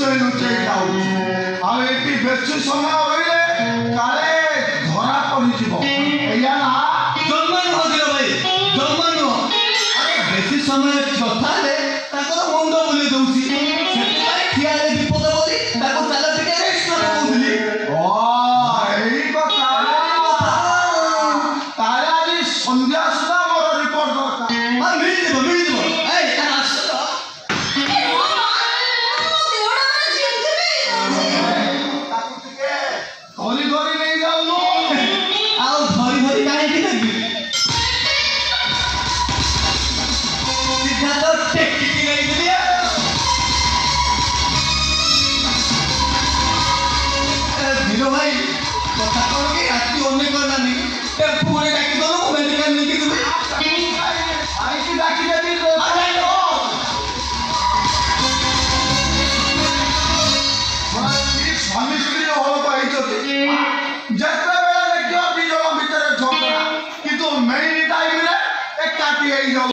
ଲୁଚେଇ ଲୁଚେଇ ଯାଉଛି। ଆଉ ଏଠି ବେଶୀ ସମୟ ରହିଲେ କାଳେ ଧରା ପଡ଼ିଯିବ। ଏଇଆ ନା ଜନ୍ମ ନୁହଁ ଦିନ ଭାଇ, ଜନ୍ମ ନୁହଁ। ଆରେ ବେଶୀ ସମୟ କଥା ହେଲେ ତାଙ୍କର ମୁଣ୍ଡ ବୁଲେଇ ଦଉଛି। ସେଥିପାଇଁ ଠିଆ ହେଲେ ବିପଦ ବୋଲି ତାକୁ ଚାଲ ଟିକେ ରେଷ୍ଟ ନବ କହୁଥିଲି। ଏଇ କଥା। ତାହେଲେ ଆଜି ସନ୍ଧ୍ୟା ସୁଦ୍ଧା ମୋର ରିପୋର୍ଟ ଦରକାର। ମିଳିଯିବ ମିଳିଯିବ। ଏଇ ଆସ ତ। ତାକୁ ଟିକେ ଧରି ଧରି ନେଇ ଯାଉନୁ। ଆଉ ଧରି ଧରି କାହିଁକି ନେବି? ସିଧା ତ ଟେକିକି ନେଇଯିବି ଆଉ। ଧୀର ଭାଇ କଥା କଣ କି ରାତି ଅନେକ ହେଲାନି। ପୁଣି ଡାକି ଦବ ମୁଁ ମେଡିକାଲ ନେଇକି ଯିବି। ଆଇକି ଡାକିଦେବି। ସ୍ୱାମୀ ସ୍ତ୍ରୀ ଅଳପ ହେଇଛନ୍ତି। ଯେତେବେଳେ ଦେଖିବ ଦି ଜଣ ଭିତରେ ଝଗଡ଼ା, କିନ୍ତୁ ମେନ୍ ଟାଇମରେ ଏକାଠି ହେଇଯାଉ।